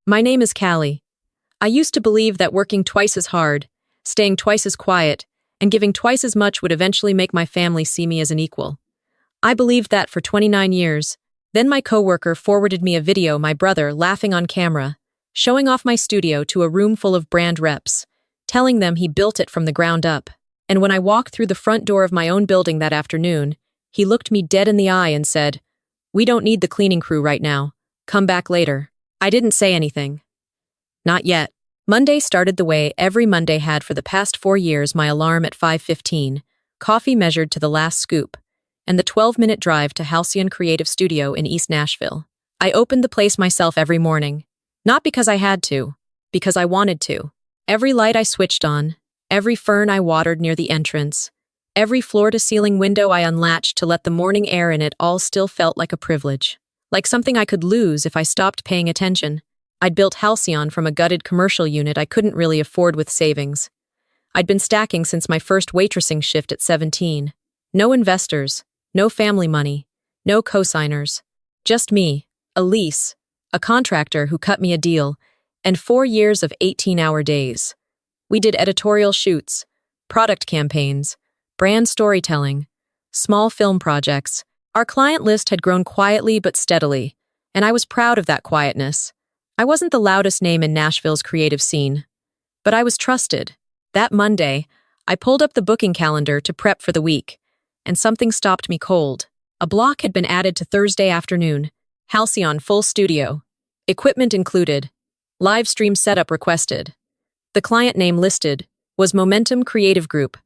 My name is Callie. I used to believe that working twice as hard, staying twice as quiet, and giving twice as much would eventually make my family see me as an equal. I believed that for 29 years. Then my coworker forwarded me a video my brother laughing on camera, showing off my studio to a room full of brand reps, telling them he built it from the ground up. And when I walked through the front door of my own building that afternoon, he looked me dead in the eye and said, "We don't need the cleaning crew right now. Come back later." I didn't say anything. Not yet. Monday started the way every Monday had for the past 4 years: my alarm at 5:15, coffee measured to the last scoop, and the 12-minute drive to Halcyon Creative Studio in East Nashville. I opened the place myself every morning, not because I had to, because I wanted to. Every light I switched on, every fern I watered near the entrance, every floor-to-ceiling window I unlatched to let the morning air in, it all still felt like a privilege, like something I could lose if I stopped paying attention. I'd built Halcyon from a gutted commercial unit I couldn't really afford with savings. I'd been stacking since my first waitressing shift at 17. No investors, no family money, no co-signers. Just me, a lease, a contractor who cut me a deal, and 4 years of 18-hour days. We did editorial shoots, product campaigns, brand storytelling, small film projects. Our client list had grown quietly but steadily, and I was proud of that quietness. I wasn't the loudest name in Nashville's creative scene, but I was trusted. That Monday, I pulled up the booking calendar to prep for the week, and something stopped me cold. A block had been added to Thursday afternoon. Halcyon full studio. Equipment included. Live stream setup requested. The client name listed was Momentum Creative Group.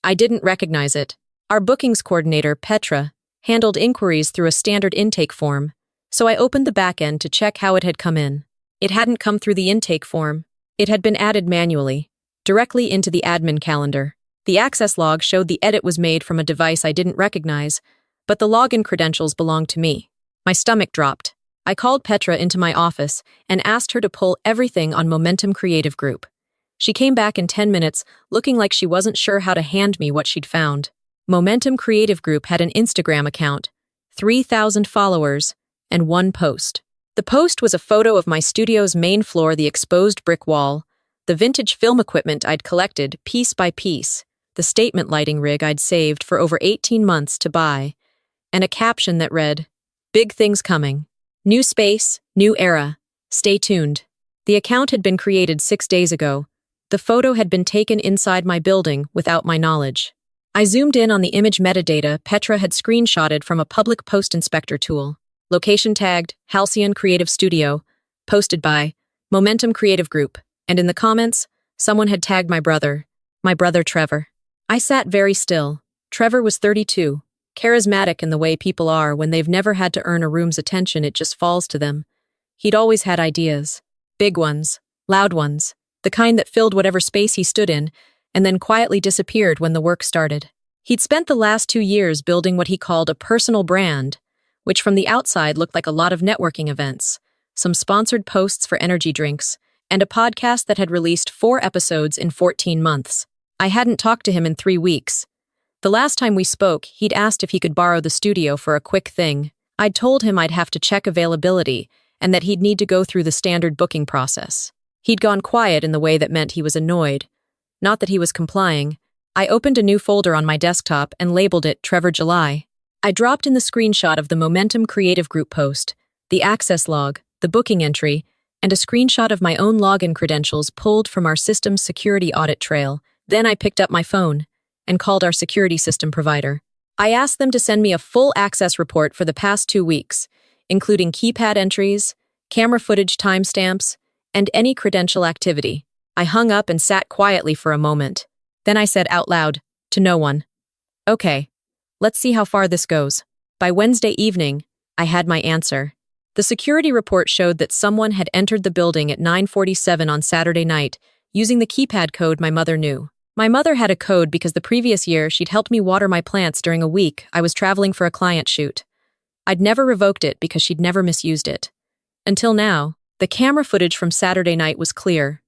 I didn't recognize it. Our bookings coordinator, Petra, handled inquiries through a standard intake form, so I opened the back end to check how it had come in. It hadn't come through the intake form. It had been added manually, directly into the admin calendar. The access log showed the edit was made from a device I didn't recognize, but the login credentials belonged to me. My stomach dropped. I called Petra into my office and asked her to pull everything on Momentum Creative Group. She came back in 10 minutes, looking like she wasn't sure how to hand me what she'd found. Momentum Creative Group had an Instagram account, 3,000 followers, and 1 post. The post was a photo of my studio's main floor, the exposed brick wall, the vintage film equipment I'd collected piece by piece, the statement lighting rig I'd saved for over 18 months to buy, and a caption that read, "Big things coming. New space, new era. Stay tuned." The account had been created 6 days ago. The photo had been taken inside my building without my knowledge. I zoomed in on the image metadata Petra had screenshotted from a public post inspector tool. Location tagged, Halcyon Creative Studio, posted by Momentum Creative Group, and in the comments, someone had tagged my brother Trevor. I sat very still. Trevor was 32, charismatic in the way people are when they've never had to earn a room's attention, it just falls to them. He'd always had ideas. Big ones, loud ones, the kind that filled whatever space he stood in, and then quietly disappeared when the work started. He'd spent the last 2 years building what he called a personal brand, which from the outside looked like a lot of networking events, some sponsored posts for energy drinks, and a podcast that had released 4 episodes in 14 months. I hadn't talked to him in 3 weeks. The last time we spoke, he'd asked if he could borrow the studio for a quick thing. I'd told him I'd have to check availability and that he'd need to go through the standard booking process. He'd gone quiet in the way that meant he was annoyed. Not that he was complying. I opened a new folder on my desktop and labeled it Trevor July. I dropped in the screenshot of the Momentum Creative Group post, the access log, the booking entry, and a screenshot of my own login credentials pulled from our system's security audit trail. Then I picked up my phone and called our security system provider. I asked them to send me a full access report for the past 2 weeks, including keypad entries, camera footage timestamps, and any credential activity. I hung up and sat quietly for a moment. Then I said out loud, to no one, "Okay. Let's see how far this goes." By Wednesday evening, I had my answer. The security report showed that someone had entered the building at 9:47 on Saturday night, using the keypad code my mother knew. My mother had a code because the previous year she'd helped me water my plants during a week I was traveling for a client shoot. I'd never revoked it because she'd never misused it. Until now, the camera footage from Saturday night was clear.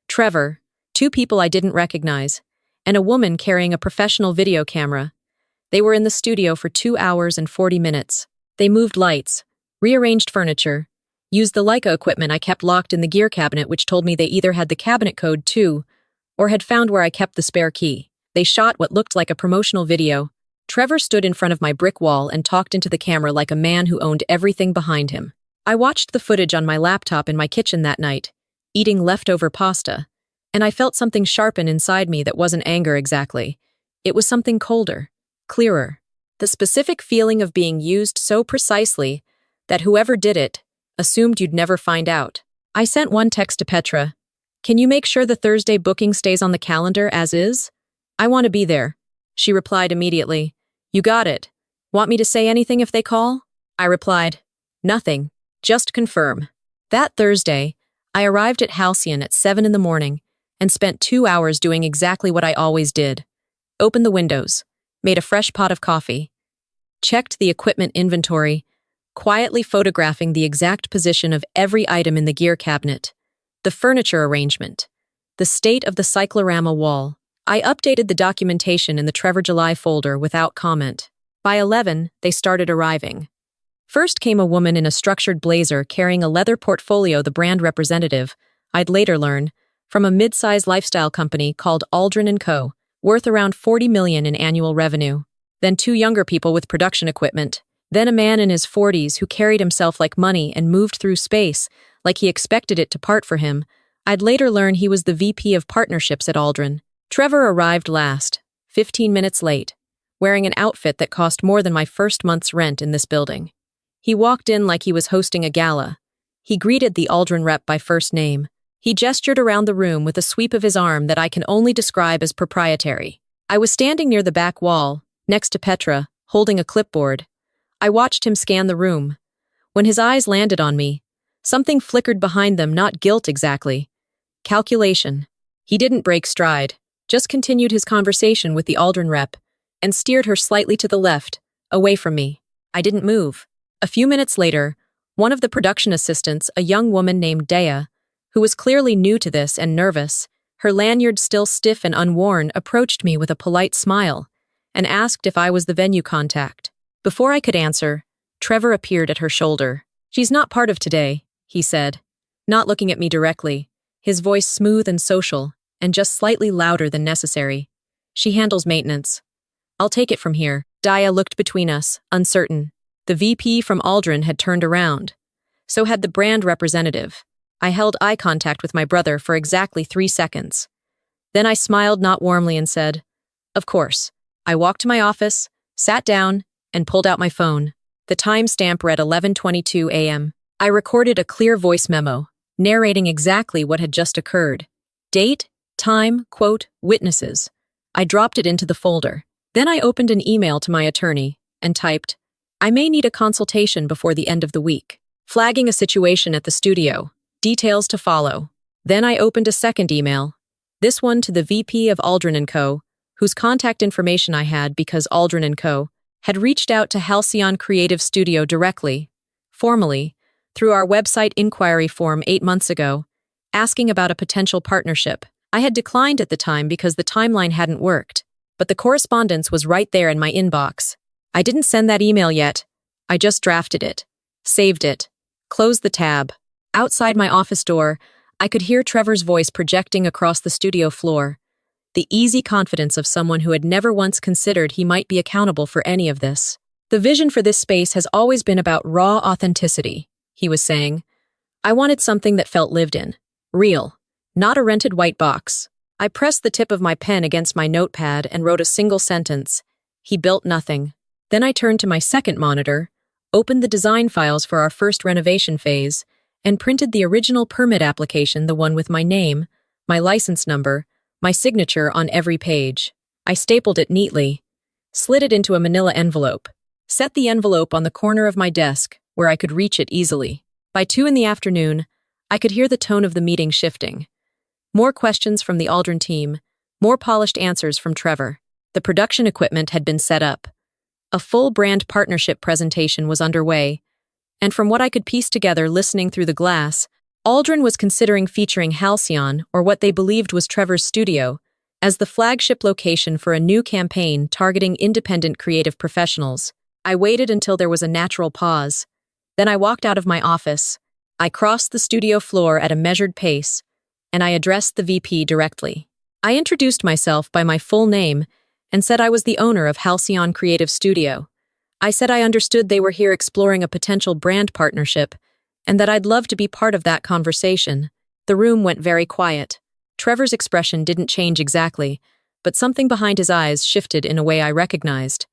Trevor, 2 people I didn't recognize, and a woman carrying a professional video camera. They were in the studio for 2 hours and 40 minutes. They moved lights, rearranged furniture, used the Leica equipment I kept locked in the gear cabinet, which told me they either had the cabinet code too, or had found where I kept the spare key. They shot what looked like a promotional video. Trevor stood in front of my brick wall and talked into the camera like a man who owned everything behind him. I watched the footage on my laptop in my kitchen that night, eating leftover pasta, and I felt something sharpen inside me that wasn't anger exactly. It was something colder, clearer. The specific feeling of being used so precisely that whoever did it assumed you'd never find out. I sent one text to Petra. Can you make sure the Thursday booking stays on the calendar as is? I want to be there. She replied immediately. You got it. Want me to say anything if they call? I replied, nothing. Just confirm. That Thursday, I arrived at Halcyon at 7 in the morning and spent 2 hours doing exactly what I always did. Opened the windows, made a fresh pot of coffee, checked the equipment inventory, quietly photographing the exact position of every item in the gear cabinet, the furniture arrangement, the state of the cyclorama wall. I updated the documentation in the Trevor July folder without comment. By 11, they started arriving. First came a woman in a structured blazer carrying a leather portfolio, the brand representative, I'd later learn, from a mid-size lifestyle company called Aldrin & Co., worth around $40 million in annual revenue. Then 2 younger people with production equipment. Then a man in his 40s who carried himself like money and moved through space like he expected it to part for him. I'd later learn he was the VP of partnerships at Aldrin. Trevor arrived last, 15 minutes late, wearing an outfit that cost more than my first month's rent in this building. He walked in like he was hosting a gala. He greeted the Aldrin rep by first name. He gestured around the room with a sweep of his arm that I can only describe as proprietary. I was standing near the back wall, next to Petra, holding a clipboard. I watched him scan the room. When his eyes landed on me, something flickered behind them, not guilt exactly. Calculation. He didn't break stride, just continued his conversation with the Aldrin rep, and steered her slightly to the left, away from me. I didn't move. A few minutes later, one of the production assistants, a young woman named Dea, who was clearly new to this and nervous, her lanyard still stiff and unworn, approached me with a polite smile and asked if I was the venue contact. Before I could answer, Trevor appeared at her shoulder. She's not part of today, he said, not looking at me directly, his voice smooth and social, and just slightly louder than necessary. She handles maintenance. I'll take it from here. Daya looked between us, uncertain. The VP from Aldrin had turned around. So had the brand representative. I held eye contact with my brother for exactly 3 seconds. Then I smiled not warmly and said, of course. I walked to my office, sat down, and pulled out my phone. The timestamp read 11:22 a.m. I recorded a clear voice memo, narrating exactly what had just occurred. Date, time, quote, witnesses. I dropped it into the folder. Then I opened an email to my attorney and typed, I may need a consultation before the end of the week, flagging a situation at the studio, details to follow. Then I opened a second email, this one to the VP of Aldrin & Co., whose contact information I had because Aldrin & Co. had reached out to Halcyon Creative Studio directly, formally, through our website inquiry form 8 months ago, asking about a potential partnership. I had declined at the time because the timeline hadn't worked, but the correspondence was right there in my inbox. I didn't send that email yet. I just drafted it, saved it, closed the tab. Outside my office door, I could hear Trevor's voice projecting across the studio floor, the easy confidence of someone who had never once considered he might be accountable for any of this. The vision for this space has always been about raw authenticity, he was saying. I wanted something that felt lived in, real, not a rented white box. I pressed the tip of my pen against my notepad and wrote a single sentence. He built nothing. Then I turned to my second monitor, opened the design files for our first renovation phase, and printed the original permit application, the one with my name, my license number, my signature on every page. I stapled it neatly, slid it into a manila envelope, set the envelope on the corner of my desk where I could reach it easily. By 2 in the afternoon, I could hear the tone of the meeting shifting. More questions from the Aldrin team, more polished answers from Trevor. The production equipment had been set up. A full brand partnership presentation was underway, and from what I could piece together listening through the glass, Aldrin was considering featuring Halcyon, or what they believed was Trevor's studio, as the flagship location for a new campaign targeting independent creative professionals. I waited until there was a natural pause. Then I walked out of my office, I crossed the studio floor at a measured pace, and I addressed the VP directly. I introduced myself by my full name and said I was the owner of Halcyon Creative Studio. I said I understood they were here exploring a potential brand partnership and that I'd love to be part of that conversation. The room went very quiet. Trevor's expression didn't change exactly, but something behind his eyes shifted in a way I recognized.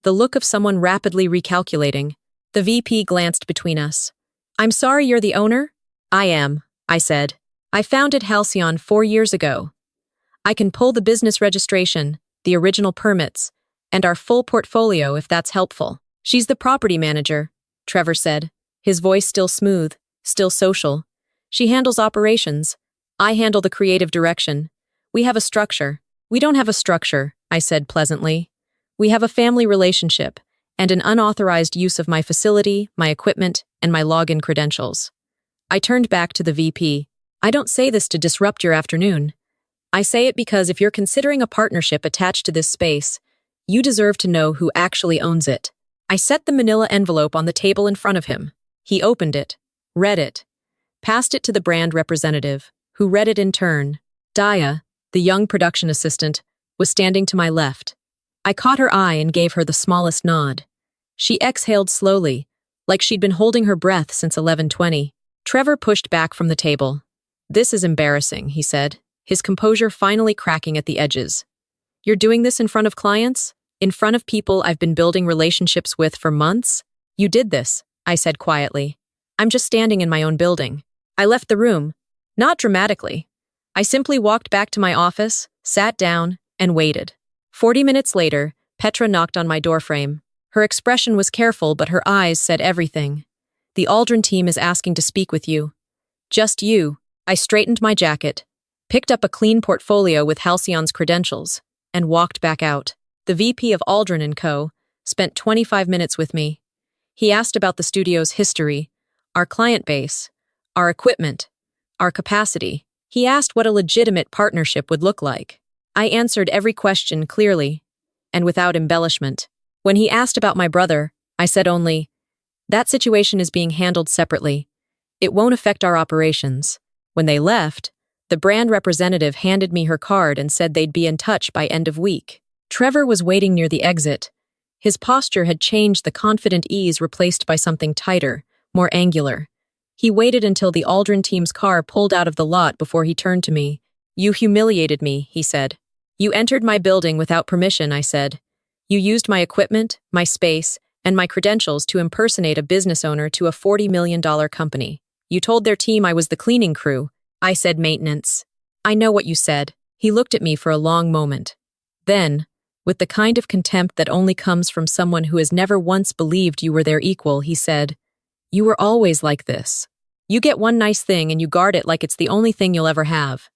The look of someone rapidly recalculating. The VP glanced between us. "I'm sorry you're the owner?" "I am," I said. "I founded Halcyon 4 years ago. I can pull the business registration, the original permits, and our full portfolio if that's helpful." "She's the property manager," Trevor said, his voice still smooth, still social. "She handles operations. I handle the creative direction. We have a structure." "We don't have a structure," I said pleasantly. "We have a family relationship and an unauthorized use of my facility, my equipment, and my login credentials." I turned back to the VP. "I don't say this to disrupt your afternoon. I say it because if you're considering a partnership attached to this space, you deserve to know who actually owns it." I set the manila envelope on the table in front of him. He opened it, read it, passed it to the brand representative, who read it in turn. Daya, the young production assistant, was standing to my left. I caught her eye and gave her the smallest nod. She exhaled slowly, like she'd been holding her breath since 11:20. Trevor pushed back from the table. "This is embarrassing," he said, his composure finally cracking at the edges. "You're doing this in front of clients? In front of people I've been building relationships with for months? You did this," I said quietly. "I'm just standing in my own building." I left the room, not dramatically. I simply walked back to my office, sat down, and waited. 40 minutes later, Petra knocked on my doorframe. Her expression was careful, but her eyes said everything. "The Aldrin team is asking to speak with you." "Just you." I straightened my jacket, picked up a clean portfolio with Halcyon's credentials, and walked back out. The VP of Aldrin & Co. spent 25 minutes with me. He asked about the studio's history, our client base, our equipment, our capacity. He asked what a legitimate partnership would look like. I answered every question clearly and without embellishment. When he asked about my brother, I said only, "That situation is being handled separately. It won't affect our operations." When they left, the brand representative handed me her card and said they'd be in touch by end of week. Trevor was waiting near the exit. His posture had changed, the confident ease replaced by something tighter, more angular. He waited until the Aldrin team's car pulled out of the lot before he turned to me. "You humiliated me," he said. "You entered my building without permission," I said. "You used my equipment, my space, and my credentials to impersonate a business owner to a $40 million company. You told their team I was the cleaning crew." I said maintenance. "I know what you said." He looked at me for a long moment. Then, with the kind of contempt that only comes from someone who has never once believed you were their equal, he said, "You were always like this. You get one nice thing and you guard it like it's the only thing you'll ever have.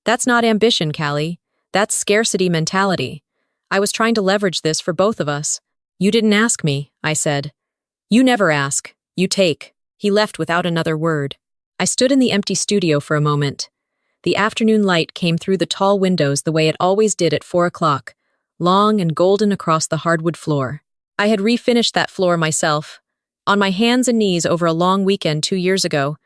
That's not ambition, Callie. That's scarcity mentality. I was trying to leverage this for both of us." "You didn't ask me," I said. "You never ask. You take." He left without another word. I stood in the empty studio for a moment. The afternoon light came through the tall windows the way it always did at 4 o'clock, long and golden across the hardwood floor. I had refinished that floor myself, on my hands and knees over a long weekend 2 years ago,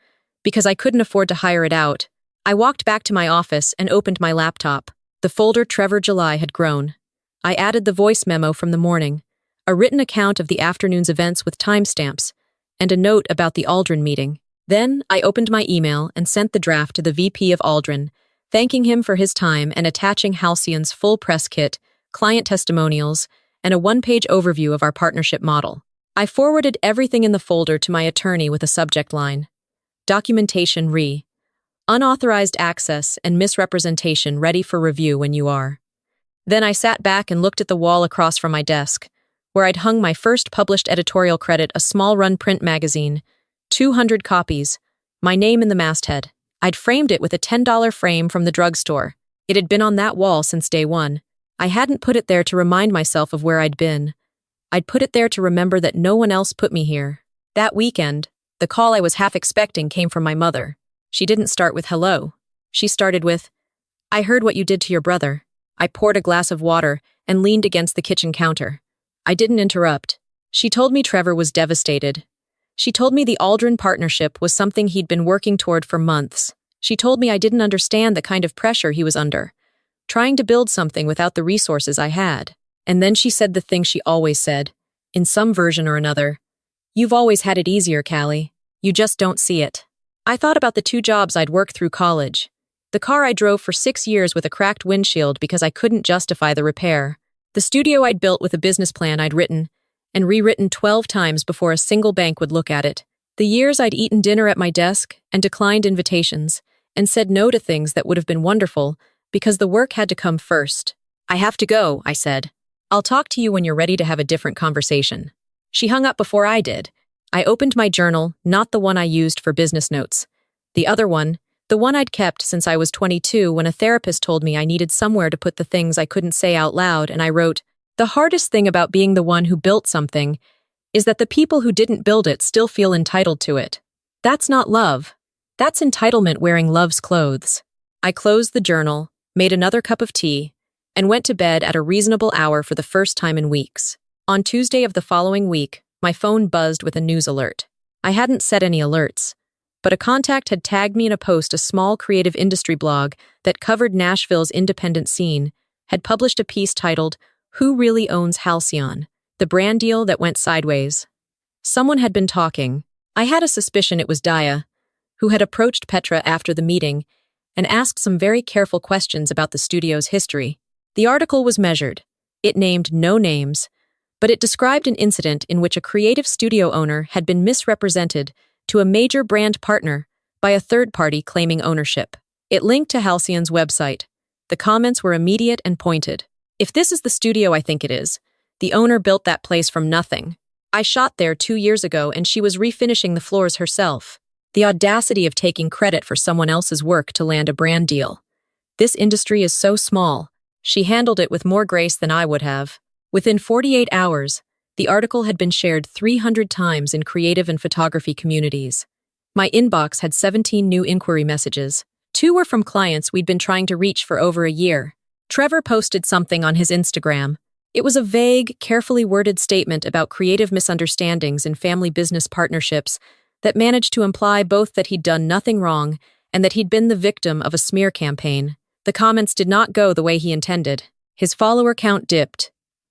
because I couldn't afford to hire it out. I walked back to my office and opened my laptop. The folder Trevor July had grown. I added the voice memo from the morning, a written account of the afternoon's events with timestamps, and a note about the Aldrin meeting. Then I opened my email and sent the draft to the VP of Aldrin, thanking him for his time and attaching Halcyon's full press kit, client testimonials, and a one-page overview of our partnership model. I forwarded everything in the folder to my attorney with a subject line. Documentation re. Unauthorized access and misrepresentation ready for review when you are. Then I sat back and looked at the wall across from my desk, where I'd hung my first published editorial credit, a small-run print magazine, 200 copies, my name in the masthead. I'd framed it with a $10 frame from the drugstore. It had been on that wall since day one. I hadn't put it there to remind myself of where I'd been. I'd put it there to remember that no one else put me here. That weekend, the call I was half expecting came from my mother. She didn't start with hello. She started with, "I heard what you did to your brother." I poured a glass of water and leaned against the kitchen counter. I didn't interrupt. She told me Trevor was devastated. She told me the Aldrin partnership was something he'd been working toward for months. She told me I didn't understand the kind of pressure he was under, trying to build something without the resources I had. And then she said the thing she always said, in some version or another. You've always had it easier, Callie. You just don't see it. I thought about the 2 jobs I'd worked through college. The car I drove for 6 years with a cracked windshield because I couldn't justify the repair. The studio I'd built with a business plan I'd written and rewritten 12 times before a single bank would look at it. The years I'd eaten dinner at my desk and declined invitations and said no to things that would have been wonderful because the work had to come first. I have to go, I said. I'll talk to you when you're ready to have a different conversation. She hung up before I did. I opened my journal, not the one I used for business notes. The other one, the one I'd kept since I was 22 when a therapist told me I needed somewhere to put the things I couldn't say out loud, and I wrote, "The hardest thing about being the one who built something is that the people who didn't build it still feel entitled to it. That's not love. That's entitlement wearing love's clothes." I closed the journal, made another cup of tea, and went to bed at a reasonable hour for the first time in weeks. On Tuesday of the following week, my phone buzzed with a news alert. I hadn't set any alerts, but a contact had tagged me in a post a small creative industry blog that covered Nashville's independent scene had published a piece titled, "Who Really Owns Halcyon? The Brand Deal That Went Sideways." Someone had been talking. I had a suspicion it was Daya, who had approached Petra after the meeting and asked some very careful questions about the studio's history. The article was measured. It named no names, but it described an incident in which a creative studio owner had been misrepresented to a major brand partner by a third party claiming ownership. It linked to Halcyon's website. The comments were immediate and pointed. "If this is the studio I think it is, the owner built that place from nothing. I shot there 2 years ago and she was refinishing the floors herself. The audacity of taking credit for someone else's work to land a brand deal. This industry is so small. She handled it with more grace than I would have." Within 48 hours, the article had been shared 300 times in creative and photography communities. My inbox had 17 new inquiry messages. 2 were from clients we'd been trying to reach for over a year. Trevor posted something on his Instagram. It was a vague, carefully worded statement about creative misunderstandings in family business partnerships that managed to imply both that he'd done nothing wrong and that he'd been the victim of a smear campaign. The comments did not go the way he intended. His follower count dipped.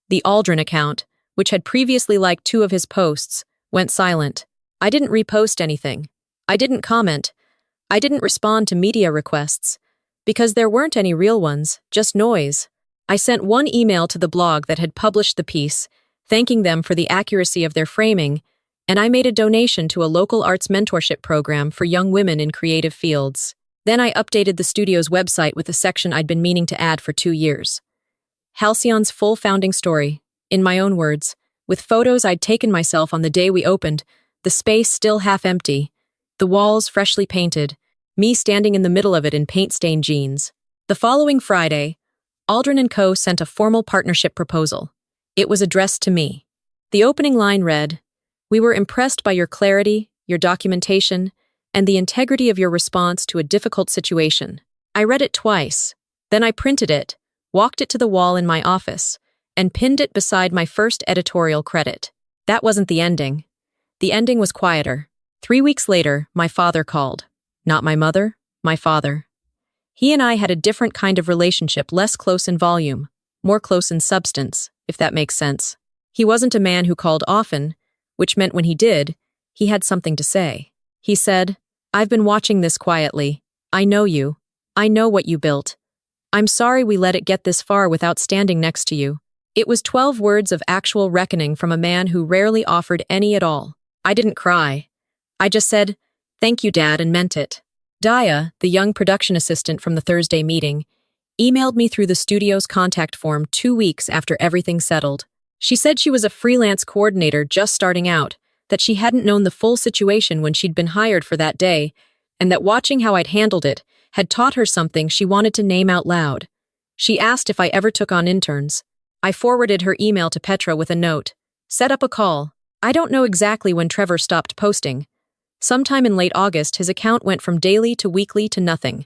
The Aldrin account, which had previously liked 2 of his posts, went silent. I didn't repost anything. I didn't comment. I didn't respond to media requests, because there weren't any real ones, just noise. I sent one email to the blog that had published the piece, thanking them for the accuracy of their framing, and I made a donation to a local arts mentorship program for young women in creative fields. Then I updated the studio's website with a section I'd been meaning to add for 2 years. Halcyon's full founding story, in my own words, with photos I'd taken myself on the day we opened, the space still half empty, the walls freshly painted, me standing in the middle of it in paint-stained jeans. The following Friday, Aldrin & Co. sent a formal partnership proposal. It was addressed to me. The opening line read, "We were impressed by your clarity, your documentation, and the integrity of your response to a difficult situation." I read it twice. Then I printed it, walked it to the wall in my office, and pinned it beside my first editorial credit. That wasn't the ending. The ending was quieter. 3 weeks later, my father called. Not my mother, my father. He and I had a different kind of relationship, less close in volume, more close in substance, if that makes sense. He wasn't a man who called often, which meant when he did, he had something to say. He said, "I've been watching this quietly. I know you. I know what you built. I'm sorry we let it get this far without standing next to you." It was 12 words of actual reckoning from a man who rarely offered any at all. I didn't cry. I just said, "Thank you, Dad," and meant it. Daya, the young production assistant from the Thursday meeting, emailed me through the studio's contact form 2 weeks after everything settled. She said she was a freelance coordinator just starting out, that she hadn't known the full situation when she'd been hired for that day, and that watching how I'd handled it had taught her something she wanted to name out loud. She asked if I ever took on interns. I forwarded her email to Petra with a note. "Set up a call." I don't know exactly when Trevor stopped posting. Sometime in late August, his account went from daily to weekly to nothing.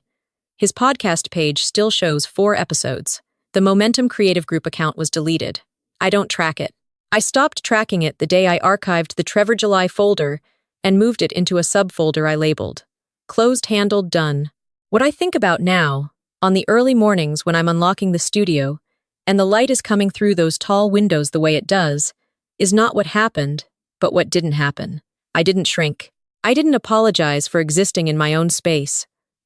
His podcast page still shows 4 episodes. The Momentum Creative Group account was deleted. I don't track it. I stopped tracking it the day I archived the Trevor July folder and moved it into a subfolder I labeled Closed Handled Done. What I think about now, on the early mornings when I'm unlocking the studio, and the light is coming through those tall windows the way it does, is not what happened, but what didn't happen. I didn't shrink. I didn't apologize for existing in my own space.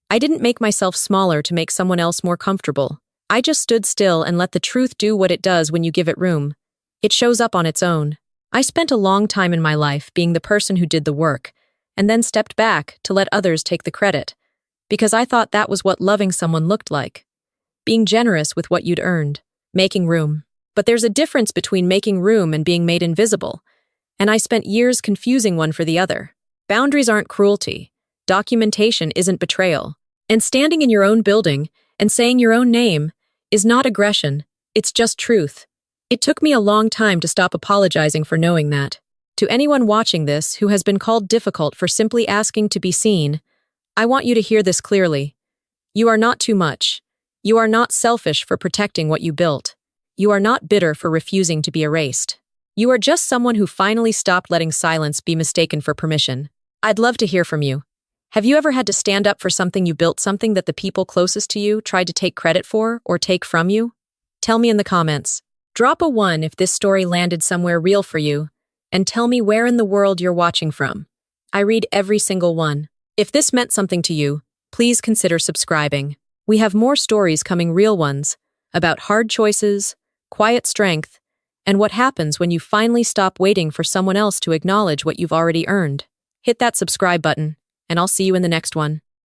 I didn't make myself smaller to make someone else more comfortable. I just stood still and let the truth do what it does when you give it room. It shows up on its own. I spent a long time in my life being the person who did the work, and then stepped back to let others take the credit, because I thought that was what loving someone looked like. Being generous with what you'd earned, making room. But there's a difference between making room and being made invisible, and I spent years confusing one for the other. Boundaries aren't cruelty. Documentation isn't betrayal. And standing in your own building and saying your own name is not aggression, it's just truth. It took me a long time to stop apologizing for knowing that. To anyone watching this who has been called difficult for simply asking to be seen, I want you to hear this clearly. You are not too much. You are not selfish for protecting what you built. You are not bitter for refusing to be erased. You are just someone who finally stopped letting silence be mistaken for permission. I'd love to hear from you. Have you ever had to stand up for something you built, something that the people closest to you tried to take credit for or take from you? Tell me in the comments. Drop a 1 if this story landed somewhere real for you, and tell me where in the world you're watching from. I read every single one. If this meant something to you, please consider subscribing. We have more stories coming, real ones, about hard choices, quiet strength, and what happens when you finally stop waiting for someone else to acknowledge what you've already earned. Hit that subscribe button, and I'll see you in the next one.